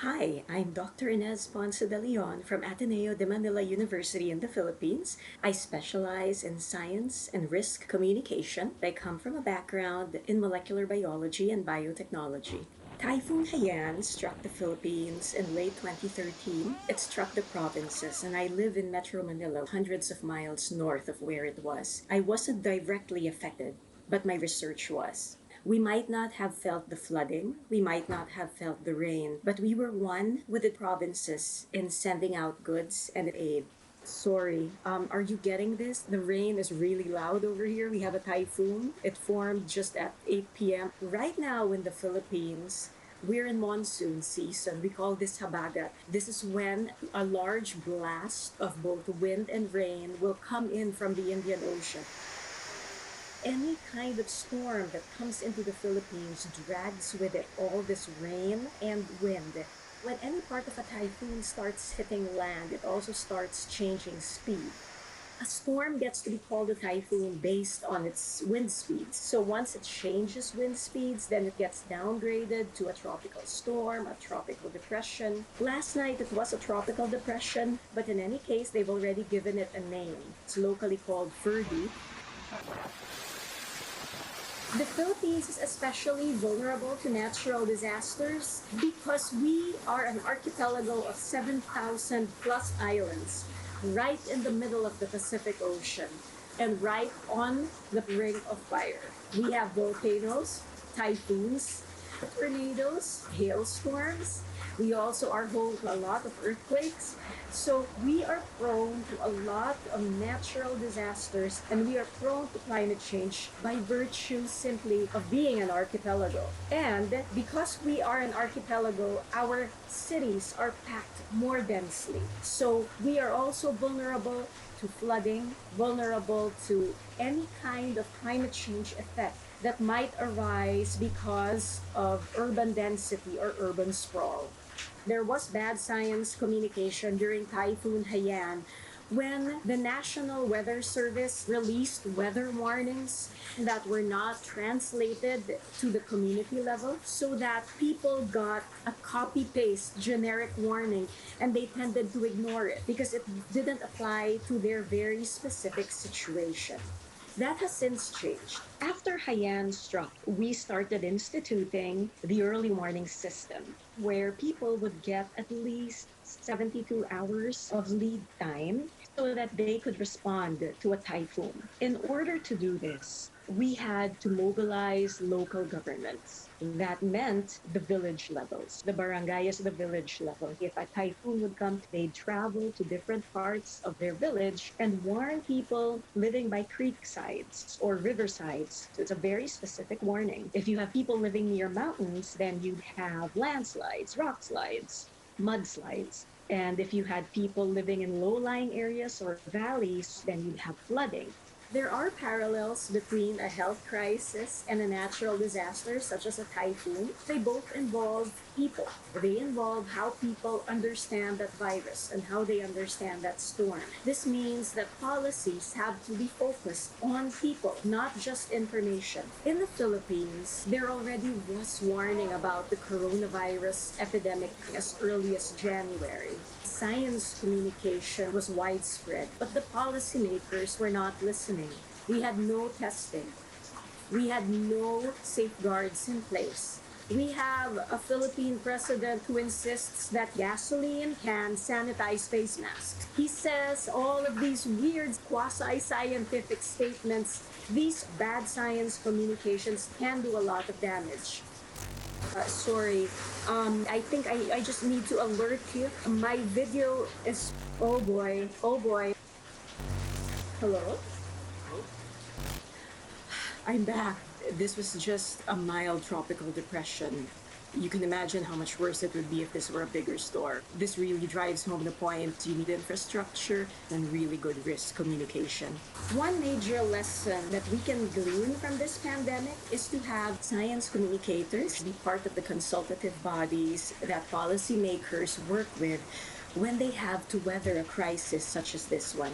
Hi, I'm Dr. Inez Ponce de Leon from Ateneo de Manila University in the Philippines. I specialize in science and risk communication. I come from a background in molecular biology and biotechnology. Typhoon Haiyan struck the Philippines in late 2013. It struck the provinces, and I live in Metro Manila, hundreds of miles north of where it was. I wasn't directly affected, but my research was. We might not have felt the flooding, we might not have felt the rain, but we were one with the provinces in sending out goods and aid. Sorry, are you getting this? The rain is really loud over here. We have a typhoon. It formed just at 8 p.m. Right now in the Philippines, we're in monsoon season. We call this habagat. This is when a large blast of both wind and rain will come in from the Indian Ocean. Any kind of storm that comes into the Philippines drags with it all this rain and wind. When any part of a typhoon starts hitting land, it also starts changing speed. A storm gets to be called a typhoon based on its wind speeds. So once it changes wind speeds, then it gets downgraded to a tropical storm, a tropical depression. Last night it was a tropical depression, but in any case, they've already given it a name. It's locally called Ferdy. The Philippines is especially vulnerable to natural disasters because we are an archipelago of 7,000 plus islands right in the middle of the Pacific Ocean and right on the ring of fire. We have volcanoes, typhoons, tornadoes, hailstorms. We also are home to a lot of earthquakes. So we are prone to a lot of natural disasters and we are prone to climate change by virtue simply of being an archipelago. And because we are an archipelago, our cities are packed more densely. So we are also vulnerable to flooding, vulnerable to any kind of climate change effect that might arise because of urban density or urban sprawl. There was bad science communication during Typhoon Haiyan when the National Weather Service released weather warnings that were not translated to the community level so that people got a copy paste generic warning and they tended to ignore it because it didn't apply to their very specific situation. That has since changed. After Haiyan struck, we started instituting the early warning system where people would get at least 72 hours of lead time so that they could respond to a typhoon. In order to do this, we had to mobilize local governments. That meant the village levels, the barangays, the village level. If a typhoon would come, they'd travel to different parts of their village and warn people living by creek sides or riversides. So it's a very specific warning. If you have people living near mountains, then you'd have landslides, rock slides, mudslides. And if you had people living in low-lying areas or valleys, then you'd have flooding. There are parallels between a health crisis and a natural disaster, such as a typhoon. They both involve people. They involve how people understand that virus and how they understand that storm. This means that policies have to be focused on people, not just information. In the Philippines, there already was warning about the coronavirus epidemic as early as January. Science communication was widespread, but the policymakers were not listening. We had no testing. We had no safeguards in place. We have a Philippine president who insists that gasoline can sanitize face masks. He says all of these weird quasi-scientific statements. These bad science communications can do a lot of damage. Sorry, I think I just need to alert you. My video is, oh boy, oh boy. Hello? I'm back. This was just a mild tropical depression. You can imagine how much worse it would be if this were a bigger storm. This really drives home the point you need infrastructure and really good risk communication. One major lesson that we can glean from this pandemic is to have science communicators be part of the consultative bodies that policymakers work with when they have to weather a crisis such as this one.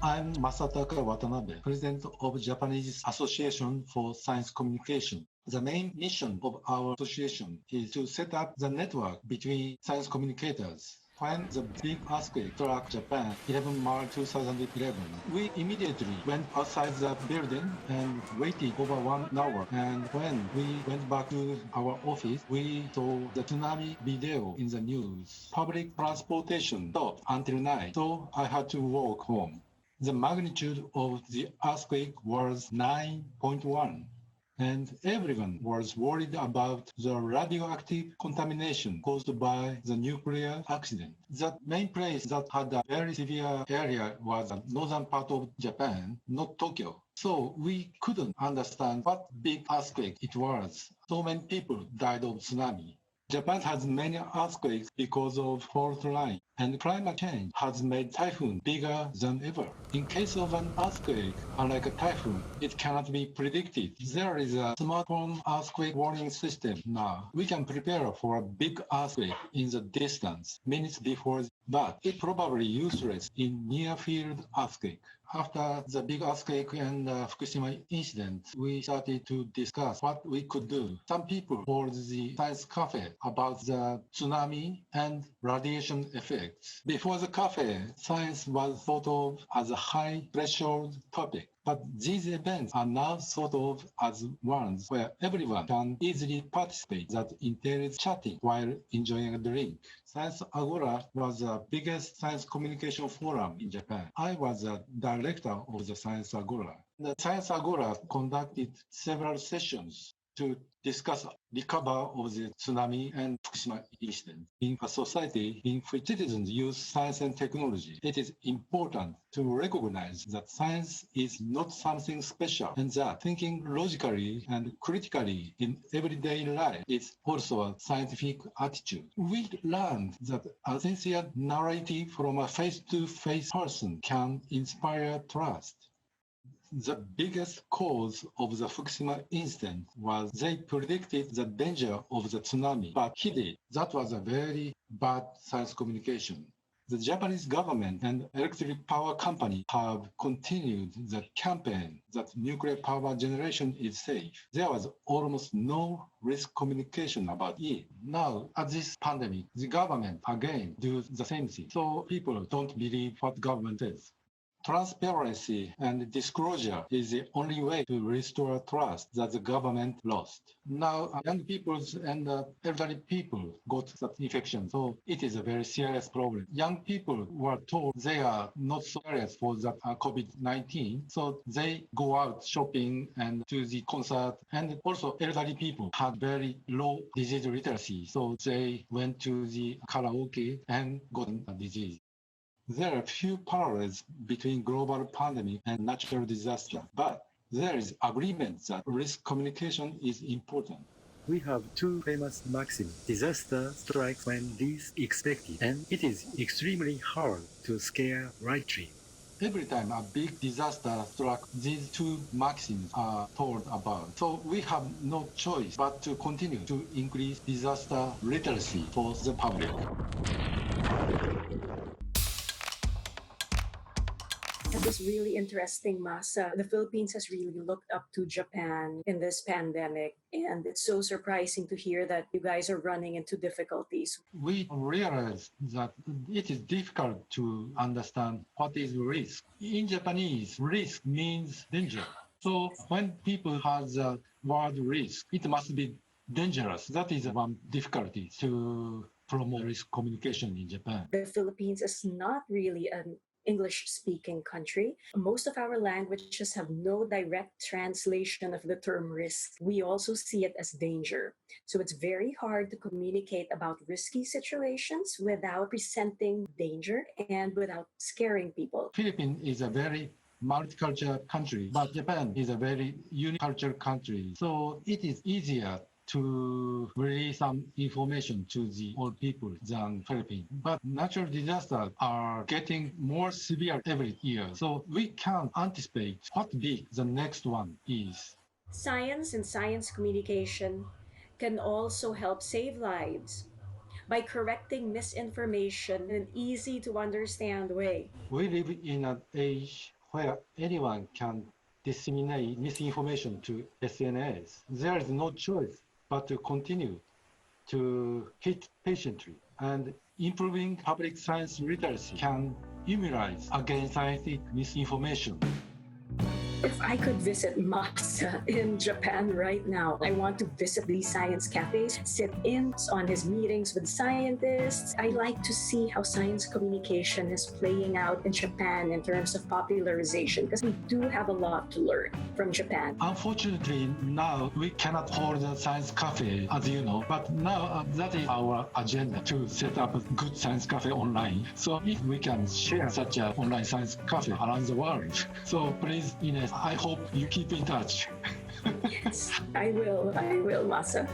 I'm Masataka Watanabe, President of Japanese Association for Science Communication. The main mission of our association is to set up the network between science communicators. When the big earthquake struck Japan, 11 March 2011, we immediately went outside the building and waited over 1 hour. And when we went back to our office, we saw the tsunami video in the news. Public transportation stopped until night, so I had to walk home. The magnitude of the earthquake was 9.1. And everyone was worried about the radioactive contamination caused by the nuclear accident. The main place that had a very severe area was the northern part of Japan, not Tokyo. So we couldn't understand what big earthquake it was. So many people died of tsunami. Japan has many earthquakes because of fault line, and climate change has made typhoon bigger than ever. In case of an earthquake, unlike a typhoon, it cannot be predicted. There is a smartphone earthquake warning system now. We can prepare for a big earthquake in the distance, minutes before, but it's probably useless in near-field earthquake. After the big earthquake and Fukushima incident, we started to discuss what we could do. Some people called the science cafe about the tsunami and radiation effects. Before the cafe, science was thought of as a high-threshold topic. But these events are now thought of as ones where everyone can easily participate that entails chatting while enjoying a drink. Science Agora was the biggest science communication forum in Japan. I was the director of the Science Agora. The Science Agora conducted several sessions to discuss recovery of the tsunami and Fukushima incident. In a society in which citizens use science and technology, it is important to recognize that science is not something special and that thinking logically and critically in everyday life is also a scientific attitude. We learned that a sincere narrative from a face-to-face person can inspire trust. The biggest cause of the Fukushima incident was they predicted the danger of the tsunami, but he did. That was a very bad science communication. The Japanese government and electric power company have continued the campaign that nuclear power generation is safe. There was almost no risk communication about it. Now, at this pandemic, the government again do the same thing. So people don't believe what government says. Transparency and disclosure is the only way to restore trust that the government lost. Now, young people and elderly people got that infection, so it is a very serious problem. Young people were told they are not so serious for that COVID-19, so they go out shopping and to the concert, and also elderly people had very low disease literacy, so they went to the karaoke and got a disease. There are few parallels between global pandemic and natural disaster, but there is agreement that risk communication is important. We have two famous maxims. Disaster strikes when least expected, and it is extremely hard to scare rightly. Every time a big disaster struck, these two maxims are told about. So we have no choice but to continue to increase disaster literacy for the public. It was really interesting, Masa. The Philippines has really looked up to Japan in this pandemic, and it's so surprising to hear that you guys are running into difficulties. We realize that it is difficult to understand what is risk. In Japanese, risk means danger. So when people have the word risk, it must be dangerous. That is one difficulty to promote risk communication in Japan. The Philippines is not really an English speaking country. Most of our languages have no direct translation of the term risk. We also see it as danger. So it's very hard to communicate about risky situations without presenting danger and without scaring people. Philippines is a very multicultural country, but Japan is a very unicultural country. So it is easier to release some information to the old people than Philippines. But natural disasters are getting more severe every year. So we can't anticipate what big the next one is. Science and science communication can also help save lives. by correcting misinformation in an easy to understand way. We live in an age where anyone can disseminate misinformation to SNS. There is no choice but to continue to hit patiently, and improving public science literacy can immunize against scientific misinformation. If I could visit Masa in Japan right now, I want to visit these science cafes, sit in on his meetings with scientists. I like to see how science communication is playing out in Japan in terms of popularization, because we do have a lot to learn from Japan. Unfortunately, now we cannot hold a science cafe, as you know, but now that is our agenda, to set up a good science cafe online. So if we can share such an online science cafe around the world, so please, Inez, I hope you keep in touch. Yes, I will, Masa.